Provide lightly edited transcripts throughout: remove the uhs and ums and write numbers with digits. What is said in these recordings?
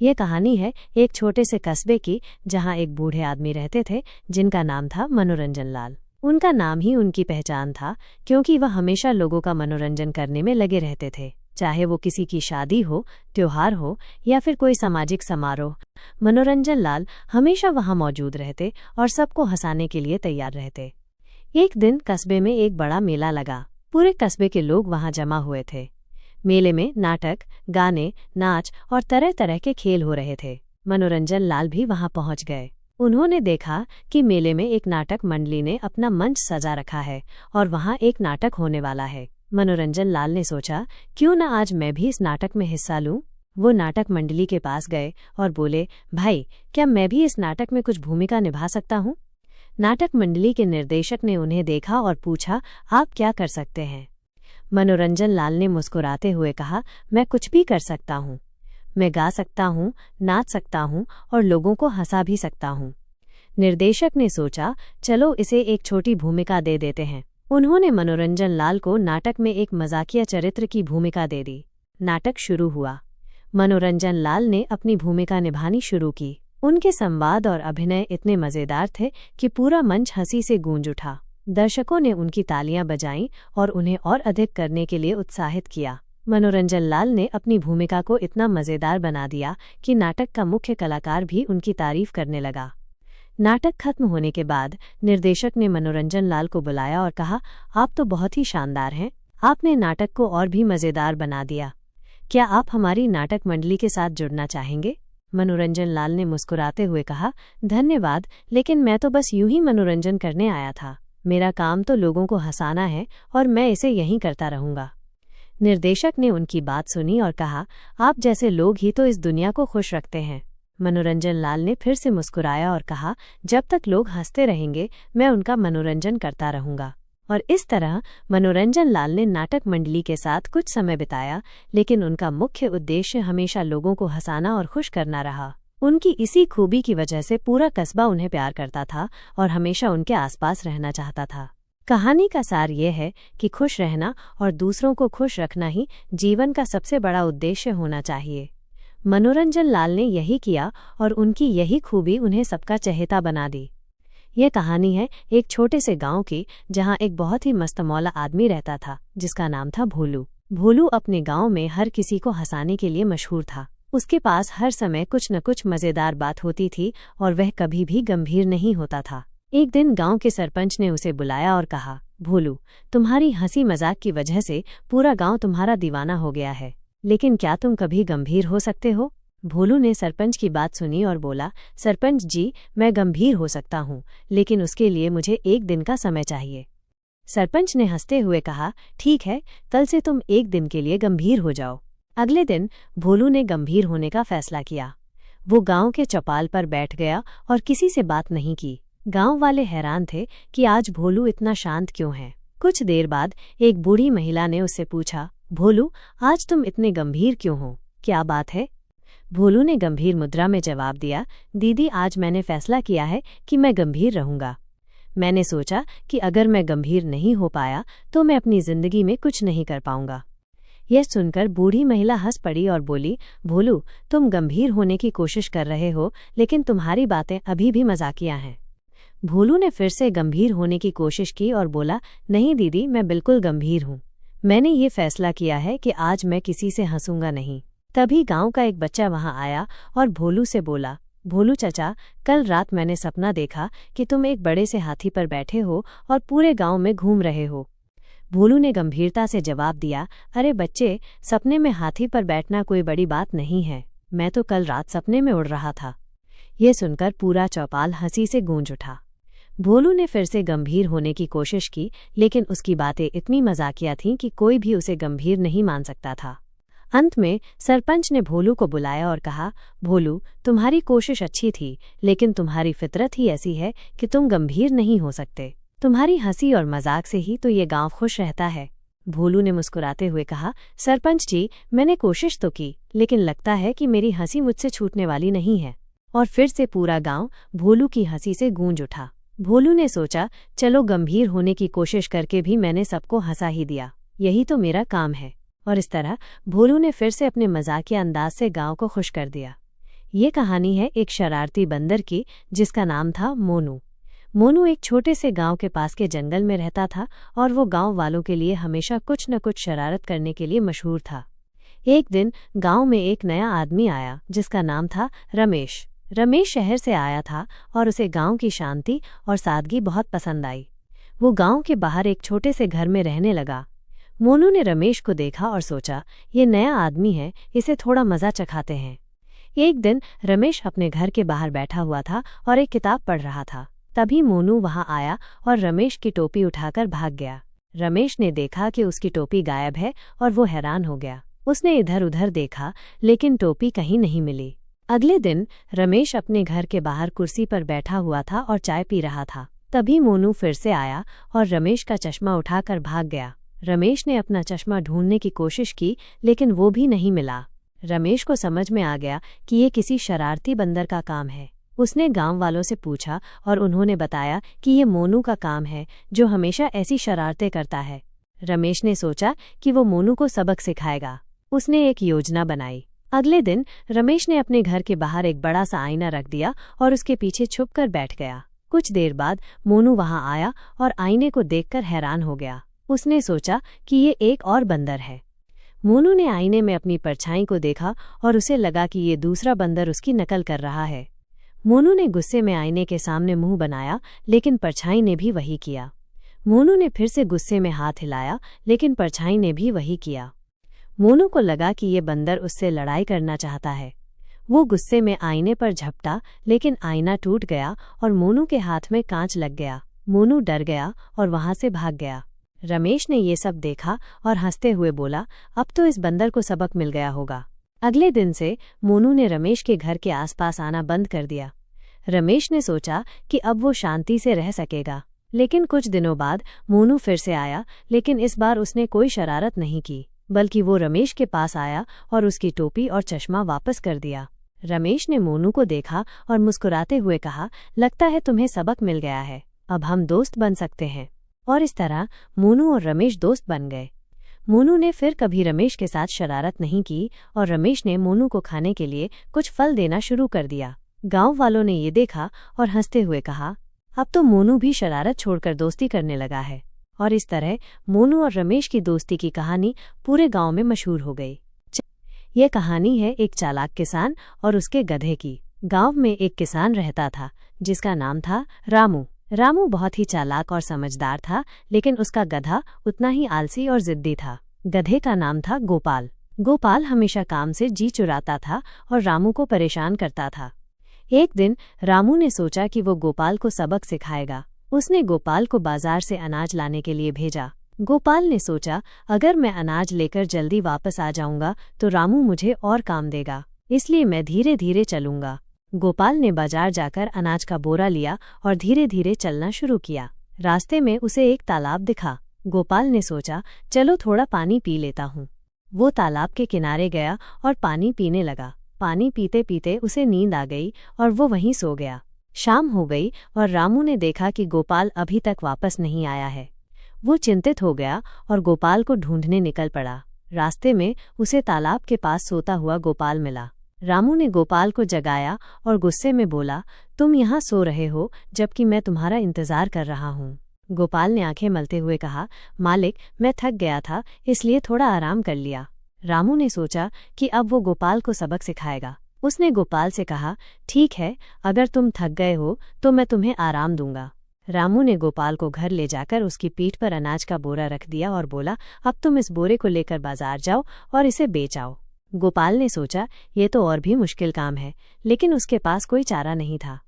ये कहानी है एक छोटे से कस्बे की, जहाँ एक बूढ़े आदमी रहते थे जिनका नाम था मनोरंजन लाल। उनका नाम ही उनकी पहचान था, क्योंकि वह हमेशा लोगों का मनोरंजन करने में लगे रहते थे, चाहे वो किसी की शादी हो, त्योहार हो या फिर कोई सामाजिक समारोह। मनोरंजन लाल हमेशा वहां मौजूद रहते और सबको हंसाने के लिए तैयार रहते। एक दिन कस्बे में एक बड़ा मेला लगा। पूरे कस्बे के लोग वहां जमा हुए थे। मेले में नाटक, गाने, नाच और तरह तरह के खेल हो रहे थे। मनोरंजन लाल भी वहां पहुंच गए। उन्होंने देखा कि मेले में एक नाटक मंडली ने अपना मंच सजा रखा है और वहां एक नाटक होने वाला है। मनोरंजन लाल ने सोचा, क्यों न आज मैं भी इस नाटक में हिस्सा लूं। वो नाटक मंडली के पास गए और बोले, भाई, क्या मैं भी इस नाटक में कुछ भूमिका निभा सकता हूं? नाटक मंडली के निर्देशक ने उन्हें देखा और पूछा, आप क्या कर सकते हैं? मनोरंजन लाल ने मुस्कुराते हुए कहा, मैं कुछ भी कर सकता हूँ। मैं गा सकता हूँ, नाच सकता हूँ और लोगों को हंसा भी सकता हूँ। निर्देशक ने सोचा, चलो इसे एक छोटी भूमिका दे देते हैं। उन्होंने मनोरंजन लाल को नाटक में एक मजाकिया चरित्र की भूमिका दे दी। नाटक शुरू हुआ। मनोरंजन लाल ने अपनी भूमिका निभानी शुरू की। उनके संवाद और अभिनय इतने मजेदार थे कि पूरा मंच हंसी से गूंज उठा। दर्शकों ने उनकी तालियां बजाईं और उन्हें और अधिक करने के लिए उत्साहित किया। मनोरंजन लाल ने अपनी भूमिका को इतना मजेदार बना दिया कि नाटक का मुख्य कलाकार भी उनकी तारीफ करने लगा। नाटक खत्म होने के बाद निर्देशक ने मनोरंजन लाल को बुलाया और कहा, आप तो बहुत ही शानदार हैं। आपने नाटक को और भी मजेदार बना दिया। क्या आप हमारी नाटक मंडली के साथ जुड़ना चाहेंगे? मनोरंजन लाल ने मुस्कुराते हुए कहा, धन्यवाद, लेकिन मैं तो बस यूं ही मनोरंजन करने आया था। मेरा काम तो लोगों को हंसाना है और मैं इसे यहीं करता रहूंगा। निर्देशक ने उनकी बात सुनी और कहा, आप जैसे लोग ही तो इस दुनिया को खुश रखते हैं। मनोरंजन लाल ने फिर से मुस्कुराया और कहा, जब तक लोग हंसते रहेंगे मैं उनका मनोरंजन करता रहूंगा। और इस तरह मनोरंजन लाल ने नाटक मंडली के साथ कुछ समय बिताया, लेकिन उनका मुख्य उद्देश्य हमेशा लोगों को हंसाना और खुश करना रहा। उनकी इसी खूबी की वजह से पूरा कस्बा उन्हें प्यार करता था और हमेशा उनके आसपास रहना चाहता था। कहानी का सार यह है कि खुश रहना और दूसरों को खुश रखना ही जीवन का सबसे बड़ा उद्देश्य होना चाहिए। मनोरंजन लाल ने यही किया और उनकी यही खूबी उन्हें सबका चहेता बना दी। यह कहानी है एक छोटे से गांव की, जहां एक बहुत ही मस्तमौला आदमी रहता था जिसका नाम था भोलू। भोलू अपने गांव में हर किसी को हंसाने के लिए मशहूर था। उसके पास हर समय कुछ न कुछ मजेदार बात होती थी और वह कभी भी गंभीर नहीं होता था। एक दिन गांव के सरपंच ने उसे बुलाया और कहा, भोलू, तुम्हारी हंसी मजाक की वजह से पूरा गांव तुम्हारा दीवाना हो गया है, लेकिन क्या तुम कभी गंभीर हो सकते हो? भोलू ने सरपंच की बात सुनी और बोला, सरपंच जी, मैं गंभीर हो सकता हूँ, लेकिन उसके लिए मुझे एक दिन का समय चाहिए। सरपंच ने हंसते हुए कहा, ठीक है, कल से तुम एक दिन के लिए गंभीर हो जाओ। अगले दिन भोलू ने गंभीर होने का फैसला किया। वो गांव के चौपाल पर बैठ गया और किसी से बात नहीं की। गांव वाले हैरान थे कि आज भोलू इतना शांत क्यों है। कुछ देर बाद एक बूढ़ी महिला ने उससे पूछा, भोलू, आज तुम इतने गंभीर क्यों हो? क्या बात है? भोलू ने गंभीर मुद्रा में जवाब दिया, दीदी, आज मैंने फैसला किया है कि मैं गंभीर रहूंगा। मैंने सोचा कि अगर मैं गंभीर नहीं हो पाया तो मैं अपनी जिंदगी में कुछ नहीं कर पाऊंगा। यह सुनकर बूढ़ी महिला हंस पड़ी और बोली, भोलू, तुम गंभीर होने की कोशिश कर रहे हो, लेकिन तुम्हारी बातें अभी भी मजाकिया हैं। भोलू ने फिर से गंभीर होने की कोशिश की और बोला, नहीं दीदी, मैं बिल्कुल गंभीर हूँ। मैंने ये फैसला किया है कि आज मैं किसी से हंसूंगा नहीं। तभी गांव का एक बच्चा वहां आया और भोलू से बोला, भोलू चचा, कल रात मैंने सपना देखा कि तुम एक बड़े से हाथी पर बैठे हो और पूरे गांव में घूम रहे हो। भोलू ने गंभीरता से जवाब दिया, अरे बच्चे, सपने में हाथी पर बैठना कोई बड़ी बात नहीं है। मैं तो कल रात सपने में उड़ रहा था। यह सुनकर पूरा चौपाल हंसी से गूंज उठा। भोलू ने फिर से गंभीर होने की कोशिश की, लेकिन उसकी बातें इतनी मजाकिया थीं कि कोई भी उसे गंभीर नहीं मान सकता था। अंत में सरपंच ने भोलू को बुलाया और कहा, भोलू, तुम्हारी कोशिश अच्छी थी, लेकिन तुम्हारी फितरत ही ऐसी है कि तुम गंभीर नहीं हो सकते। तुम्हारी हंसी और मजाक से ही तो ये गांव खुश रहता है। भोलू ने मुस्कुराते हुए कहा, सरपंच जी, मैंने कोशिश तो की, लेकिन लगता है कि मेरी हंसी मुझसे छूटने वाली नहीं है। और फिर से पूरा गांव भोलू की हंसी से गूंज उठा। भोलू ने सोचा, चलो गंभीर होने की कोशिश करके भी मैंने सबको हंसा ही दिया, यही तो मेरा काम है। और इस तरह भोलू ने फिर से अपने मजाकिया अंदाज से गांव को खुश कर दिया। ये कहानी है एक शरारती बंदर की जिसका नाम था मोनू। मोनू एक छोटे से गांव के पास के जंगल में रहता था और वो गांव वालों के लिए हमेशा कुछ न कुछ शरारत करने के लिए मशहूर था। एक दिन गांव में एक नया आदमी आया जिसका नाम था रमेश। रमेश शहर से आया था और उसे गांव की शांति और सादगी बहुत पसंद आई। वो गांव के बाहर एक छोटे से घर में रहने लगा। मोनू ने रमेश को देखा और सोचा, ये नया आदमी है, इसे थोड़ा मज़ा चखाते हैं। एक दिन रमेश अपने घर के बाहर बैठा हुआ था और एक किताब पढ़ रहा था। तभी मोनू वहां आया और रमेश की टोपी उठाकर भाग गया। रमेश ने देखा कि उसकी टोपी गायब है और वो हैरान हो गया। उसने इधर उधर देखा लेकिन टोपी कहीं नहीं मिली। अगले दिन रमेश अपने घर के बाहर कुर्सी पर बैठा हुआ था और चाय पी रहा था। तभी मोनू फिर से आया और रमेश का चश्मा उठाकर भाग गया। रमेश ने अपना चश्मा ढूंढने की कोशिश की लेकिन वो भी नहीं मिला। रमेश को समझ में आ गया कि ये किसी शरारती बंदर का काम है। उसने गांव वालों से पूछा और उन्होंने बताया कि ये मोनू का काम है जो हमेशा ऐसी शरारतें करता है। रमेश ने सोचा कि वो मोनू को सबक सिखाएगा। उसने एक योजना बनाई। अगले दिन रमेश ने अपने घर के बाहर एक बड़ा सा आईना रख दिया और उसके पीछे छुपकर बैठ गया। कुछ देर बाद मोनू वहां आया और आईने को देखकर हैरान हो गया। उसने सोचा कि ये एक और बंदर है। मोनू ने आईने में अपनी परछाई को देखा और उसे लगा कि ये दूसरा बंदर उसकी नकल कर रहा है। मोनू ने गुस्से में आईने के सामने मुंह बनाया लेकिन परछाई ने भी वही किया। मोनू ने फिर से गुस्से में हाथ हिलाया लेकिन परछाई ने भी वही किया। मोनू को लगा कि ये बंदर उससे लड़ाई करना चाहता है। वो गुस्से में आईने पर झपटा लेकिन आईना टूट गया और मोनू के हाथ में कांच लग गया। मोनू डर गया और वहां से भाग गया। रमेश ने ये सब देखा और हंसते हुए बोला, अब तो इस बंदर को सबक मिल गया होगा। अगले दिन से मोनू ने रमेश के घर के आसपास आना बंद कर दिया। रमेश ने सोचा कि अब वो शांति से रह सकेगा। लेकिन कुछ दिनों बाद मोनू फिर से आया लेकिन इस बार उसने कोई शरारत नहीं की, बल्कि वो रमेश के पास आया और उसकी टोपी और चश्मा वापस कर दिया। रमेश ने मोनू को देखा और मुस्कुराते हुए कहा, लगता है तुम्हें सबक मिल गया है, अब हम दोस्त बन सकते हैं। और इस तरह मोनू और रमेश दोस्त बन गए। मोनू ने फिर कभी रमेश के साथ शरारत नहीं की और रमेश ने मोनू को खाने के लिए कुछ फल देना शुरू कर दिया। गांव वालों ने ये देखा और हंसते हुए कहा, अब तो मोनू भी शरारत छोड़कर दोस्ती करने लगा है। और इस तरह मोनू और रमेश की दोस्ती की कहानी पूरे गांव में मशहूर हो गई। ये कहानी है एक चालाक किसान और उसके गधे की। गांव में एक किसान रहता था जिसका नाम था रामू। रामू बहुत ही चालाक और समझदार था लेकिन उसका गधा उतना ही आलसी और जिद्दी था। गधे का नाम था गोपाल। गोपाल हमेशा काम से जी चुराता था और रामू को परेशान करता था। एक दिन रामू ने सोचा कि वो गोपाल को सबक सिखाएगा। उसने गोपाल को बाजार से अनाज लाने के लिए भेजा। गोपाल ने सोचा, अगर मैं अनाज लेकर जल्दी वापस आ जाऊंगा तो रामू मुझे और काम देगा, इसलिए मैं धीरे धीरे चलूंगा। गोपाल ने बाजार जाकर अनाज का बोरा लिया और धीरे धीरे चलना शुरू किया। रास्ते में उसे एक तालाब दिखा। गोपाल ने सोचा, चलो थोड़ा पानी पी लेता हूँ। वो तालाब के किनारे गया और पानी पीने लगा। पानी पीते पीते उसे नींद आ गई और वो वहीं सो गया। शाम हो गई और रामू ने देखा कि गोपाल अभी तक वापस नहीं आया है। वो चिंतित हो गया और गोपाल को ढूंढने निकल पड़ा। रास्ते में उसे तालाब के पास सोता हुआ गोपाल मिला। रामू ने गोपाल को जगाया और गुस्से में बोला, तुम यहाँ सो रहे हो जबकि मैं तुम्हारा इंतजार कर रहा हूँ। गोपाल ने आंखें मलते हुए कहा, मालिक, मैं थक गया था इसलिए थोड़ा आराम कर लिया। रामू ने सोचा कि अब वो गोपाल को सबक सिखाएगा। उसने गोपाल से कहा, ठीक है, अगर तुम थक गए हो तो मैं तुम्हें आराम दूंगा। रामू ने गोपाल को घर ले जाकर उसकी पीठ पर अनाज का बोरा रख दिया और बोला, अब तुम इस बोरे को लेकर बाजार जाओ और इसे बेच आओ। गोपाल ने सोचा, ये तो और भी मुश्किल काम है, लेकिन उसके पास कोई चारा नहीं था।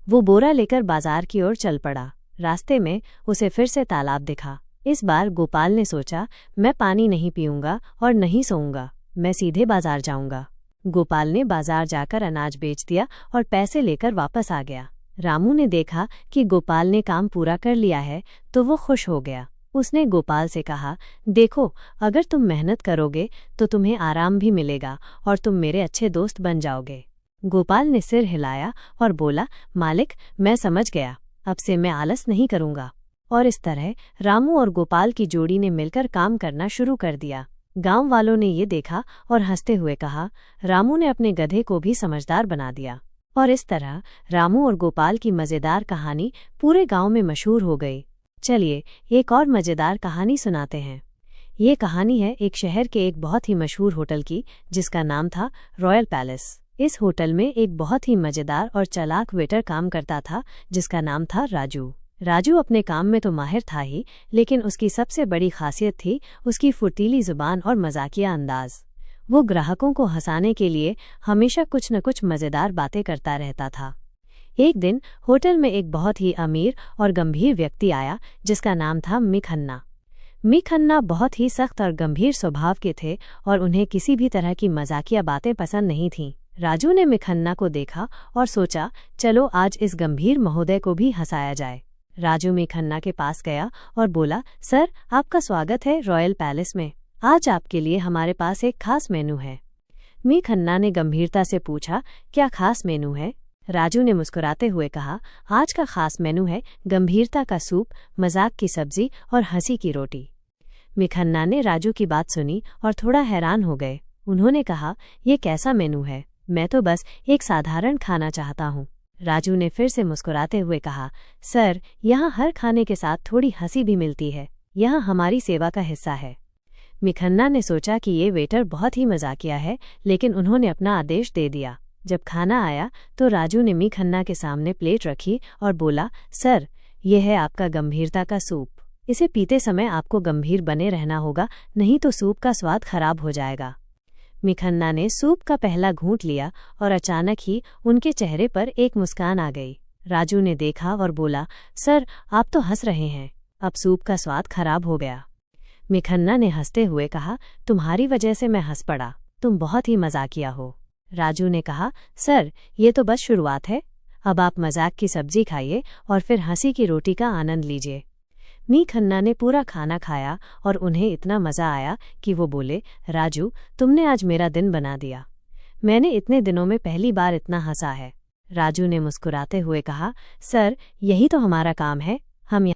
वो बोरा लेकर बाजार की ओर चल पड़ा। रास्ते में उसे फिर से तालाब दिखा। इस बार गोपाल ने सोचा, मैं पानी नहीं पीऊंगा और नहीं सोऊंगा, मैं सीधे बाजार जाऊंगा। गोपाल ने बाजार जाकर अनाज बेच दिया और पैसे लेकर वापस आ गया। रामू ने देखा कि गोपाल ने काम पूरा कर लिया है तो वो खुश हो गया। उसने गोपाल से कहा, देखो, अगर तुम मेहनत करोगे तो तुम्हें आराम भी मिलेगा और तुम मेरे अच्छे दोस्त बन जाओगे। गोपाल ने सिर हिलाया और बोला, मालिक, मैं समझ गया, अब से मैं आलस नहीं करूंगा। और इस तरह रामू और गोपाल की जोड़ी ने मिलकर काम करना शुरू कर दिया। गांव वालों ने ये देखा और हंसते हुए कहा, रामू ने अपने गधे को भी समझदार बना दिया। और इस तरह रामू और गोपाल की मज़ेदार कहानी पूरे गांव में मशहूर हो गई। चलिए एक और मज़ेदार कहानी सुनाते हैं। ये कहानी है एक शहर के एक बहुत ही मशहूर होटल की, जिसका नाम था रॉयल पैलेस। इस होटल में एक बहुत ही मज़ेदार और चालाक वेटर काम करता था, जिसका नाम था राजू। राजू अपने काम में तो माहिर था ही, लेकिन उसकी सबसे बड़ी खासियत थी उसकी फुर्तीली जुबान और मजाकिया अंदाज। वो ग्राहकों को हंसाने के लिए हमेशा कुछ न कुछ मज़ेदार बातें करता रहता था। एक दिन होटल में एक बहुत ही अमीर और गंभीर व्यक्ति आया, जिसका नाम था मिखन्ना। मिखन्ना बहुत ही सख्त और गंभीर स्वभाव के थे और उन्हें किसी भी तरह की मजाकिया बातें पसंद नहीं थीं। राजू ने मिखन्ना को देखा और सोचा, चलो आज इस गंभीर महोदय को भी हंसाया जाए। राजू मिखन्ना के पास गया और बोला, सर आपका स्वागत है रॉयल पैलेस में। आज आपके लिए हमारे पास एक खास मेनू है। मिखन्ना ने गंभीरता से पूछा, क्या खास मेनू है? राजू ने मुस्कुराते हुए कहा, आज का खास मेनू है गंभीरता का सूप, मजाक की सब्जी और हंसी की रोटी। मिखन्ना ने राजू की बात सुनी और थोड़ा हैरान हो गए। उन्होंने कहा, ये कैसा मेनू है? मैं तो बस एक साधारण खाना चाहता हूँ। राजू ने फिर से मुस्कुराते हुए कहा, सर यहाँ हर खाने के साथ थोड़ी हंसी भी मिलती है, यह हमारी सेवा का हिस्सा है। मिखन्ना ने सोचा कि ये वेटर बहुत ही मजाकिया है, लेकिन उन्होंने अपना आदेश दे दिया। जब खाना आया तो राजू ने मिखन्ना के सामने प्लेट रखी और बोला, सर यह है आपका गंभीरता का सूप। इसे पीते समय आपको गंभीर बने रहना होगा, नहीं तो सूप का स्वाद खराब हो जाएगा। मिखन्ना ने सूप का पहला घूंट लिया और अचानक ही उनके चेहरे पर एक मुस्कान आ गई। राजू ने देखा और बोला, सर आप तो हंस रहे हैं, अब सूप का स्वाद खराब हो गया। मिखन्ना ने हंसते हुए कहा, तुम्हारी वजह से मैं हंस पड़ा, तुम बहुत ही मजाकिया हो। राजू ने कहा, सर ये तो बस शुरुआत है, अब आप मजाक की सब्जी खाइए और फिर हंसी की रोटी का आनंद लीजिए। मिखन्ना ने पूरा खाना खाया और उन्हें इतना मज़ा आया कि वो बोले, राजू तुमने आज मेरा दिन बना दिया, मैंने इतने दिनों में पहली बार इतना हंसा है। राजू ने मुस्कुराते हुए कहा, सर यही तो हमारा काम है, हम